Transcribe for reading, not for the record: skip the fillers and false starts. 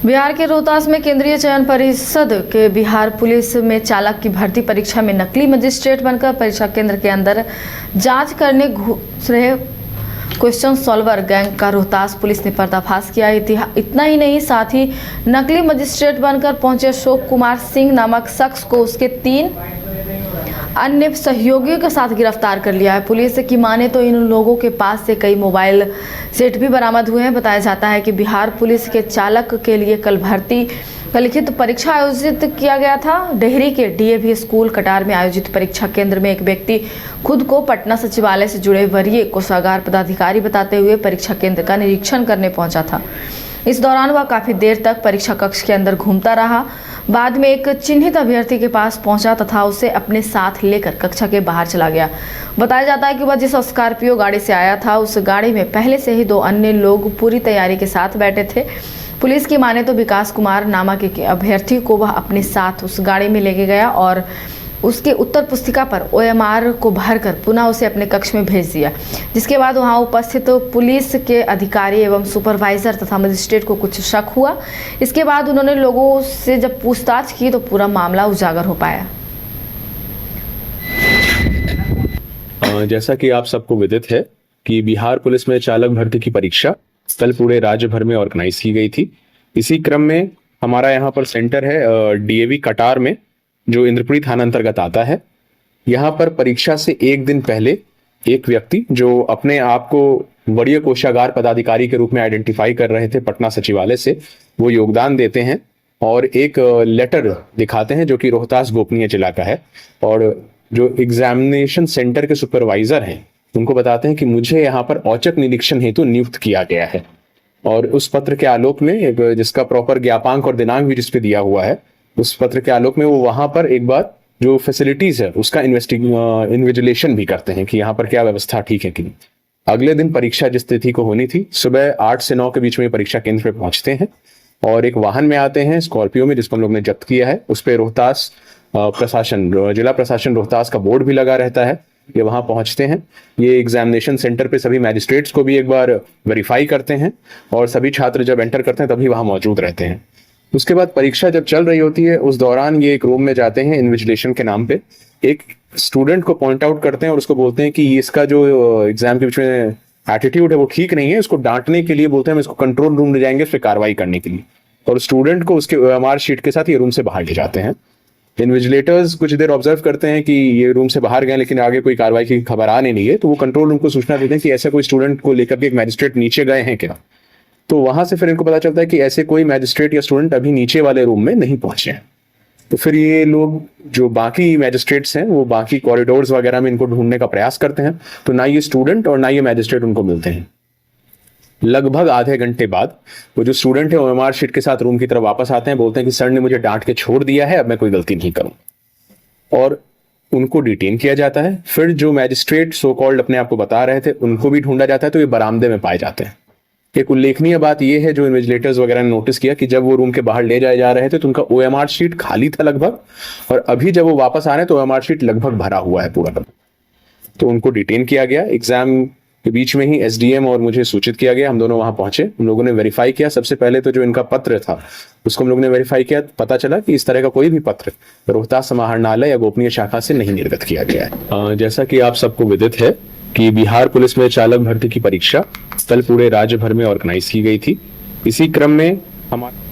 बिहार के रोहतास में केंद्रीय चयन परिषद के बिहार पुलिस में चालक की भर्ती परीक्षा में नकली मजिस्ट्रेट बनकर परीक्षा केंद्र के अंदर जांच करने घुस रहे क्वेश्चन सॉल्वर गैंग का रोहतास पुलिस ने पर्दाफाश किया। इतना ही नहीं, साथ ही नकली मजिस्ट्रेट बनकर पहुंचे अशोक कुमार सिंह नामक शख्स को उसके 3 अन्य सहयोगियों के साथ गिरफ्तार कर लिया है। पुलिस की माने तो इन लोगों के पास से कई मोबाइल सेट भी बरामद हुए हैं। बताया जाता है कि बिहार पुलिस के चालक के लिए कल भर्ती का लिखित परीक्षा आयोजित किया गया था। डेहरी के डीएवी स्कूल कटार में आयोजित परीक्षा केंद्र में एक व्यक्ति खुद को पटना सचिवालय से जुड़े वरीय कोषागार पदाधिकारी बताते हुए परीक्षा केंद्र का निरीक्षण करने पहुंचा था। इस दौरान वह काफी देर तक परीक्षा कक्ष के अंदर घूमता रहा। बाद में एक चिन्हित अभ्यर्थी के पास पहुंचा तथा उसे अपने साथ लेकर कक्षा के बाहर चला गया। बताया जाता है कि वह जिस स्कॉर्पियो गाड़ी से आया था उस गाड़ी में पहले से ही 2 अन्य लोग पूरी तैयारी के साथ बैठे थे। पुलिस की माने तो विकास कुमार नामक एक अभ्यर्थी को वह अपने साथ उस गाड़ी में लेके गया और उसके उत्तर पुस्तिका पर ओएमआर को भरकर पुनः उसे अपने कक्ष में भेज दिया, जिसके बाद वहां उपस्थित पुलिस के अधिकारी एवं सुपरवाइजर तथा मजिस्ट्रेट को कुछ शक हुआ। इसके बाद उन्होंने लोगों से जब पूछताछ की तो पूरा मामला उजागर हो पाया। जैसा कि आप सबको विदित है कि बिहार पुलिस में चालक भर्ती की परीक्षा कल पूरे राज्य भर में ऑर्गेनाइज की गई थी। इसी क्रम में हमारा यहाँ पर सेंटर है डीएवी कटार में, जो इंद्रपुरी थाना अंतर्गत आता है। यहाँ पर परीक्षा से 1 दिन पहले एक व्यक्ति जो अपने आप को वरीय कोषागार पदाधिकारी के रूप में आइडेंटिफाई कर रहे थे पटना सचिवालय से, वो योगदान देते हैं और एक लेटर दिखाते हैं जो कि रोहतास गोपनीय जिला का है। और जो एग्जामिनेशन सेंटर के सुपरवाइजर हैं उनको बताते हैं कि मुझे यहाँ पर औचक निरीक्षण हेतु नियुक्त किया गया है। और उस पत्र के आलोक में जिसका प्रॉपर ज्ञापांक और दिनांक भी जिसपे दिया हुआ है, उस पत्र के आलोक में वो वहां पर एक बार जो फैसिलिटीज है उसका इन्विजिलेशन भी करते हैं कि यहाँ पर क्या व्यवस्था ठीक है कि नहीं। अगले दिन परीक्षा जिस तिथि को होनी थी सुबह 8 से 9 के बीच में परीक्षा केंद्र पे पहुंचते हैं और एक वाहन में आते हैं स्कॉर्पियो में, जिसको हम लोग ने जब्त किया है। उस पर रोहतास प्रशासन, जिला प्रशासन रोहतास का बोर्ड भी लगा रहता है। ये वहां पहुंचते हैं, ये एग्जामिनेशन सेंटर पे सभी मैजिस्ट्रेट्स को भी एक बार वेरीफाई करते हैं और सभी छात्र जब एंटर करते हैं तभी वहां मौजूद रहते हैं। उसके बाद परीक्षा जब चल रही होती है उस दौरान ये एक रूम में जाते हैं, इन्विजिलेशन के नाम पे एक स्टूडेंट को पॉइंट आउट करते हैं और उसको बोलते हैं कि इसका जो एग्जाम के बीच में एटीट्यूड है वो ठीक नहीं है, इसको डांटने के लिए बोलते हैं हम इसको कंट्रोल रूम ले जाएंगे, इस पर कार्रवाई करने के लिए। और स्टूडेंट को उसके ओएमआर शीट के साथ ये रूम से बाहर ले जाते हैं। इन्विजिलेटर्स कुछ देर ऑब्जर्व करते हैं कि ये रूम से बाहर गए लेकिन आगे कोई कार्रवाई की खबर आ नहीं है, तो वो कंट्रोल रूम को सूचना देते हैं कि ऐसा कोई स्टूडेंट को लेकर के एक मैजिस्ट्रेट नीचे गए हैं क्या। तो वहां से फिर इनको पता चलता है कि ऐसे कोई मैजिस्ट्रेट या स्टूडेंट अभी नीचे वाले रूम में नहीं पहुंचे हैं। तो फिर ये लोग जो बाकी मैजिस्ट्रेट्स हैं वो बाकी कॉरिडोर्स वगैरह में इनको ढूंढने का प्रयास करते हैं, तो ना ये स्टूडेंट और ना ये मैजिस्ट्रेट उनको मिलते हैं। लगभग आधे घंटे बाद वो जो स्टूडेंट है ओएमआर शीट के साथ रूम की तरफ वापस आते हैं, बोलते हैं कि सर ने मुझे डांट के छोड़ दिया है, अब मैं कोई गलती नहीं करूं, और उनको डिटेन किया जाता है। फिर जो मैजिस्ट्रेट सो कॉल्ड अपने आप को बता रहे थे उनको भी ढूंढा जाता है, तो ये बरामदे में पाए जाते हैं। एक उल्लेखनीय बात यह है जो इन्विजिलेटर्स वगैरह ने नोटिस किया कि जब वो रूम के बाहर ले जाए जा रहे थे तो उनका ओएमआर शीट खाली था लगभग, और अभी जब वो वापस आ रहे हैं तो ओएमआर शीट लगभग भरा हुआ है पूरा। तो उनको डिटेन किया गया। एग्जाम के बीच में ही एसडीएम और मुझे सूचित किया गया, हम दोनों वहां पहुंचे, हम लोगों ने वेरीफाई किया। सबसे पहले तो जो इनका पत्र था उसको हम लोग ने वेरीफाई किया, पता चला कि इस तरह का कोई भी पत्र रोहतास समाहरणालय या गोपनीय शाखा से नहीं निर्गत किया गया है। जैसा कि आप सबको विदित है कि बिहार पुलिस में चालक भर्ती की परीक्षा कल पूरे राज्य भर में ऑर्गेनाइज की गई थी। इसी क्रम में हमारा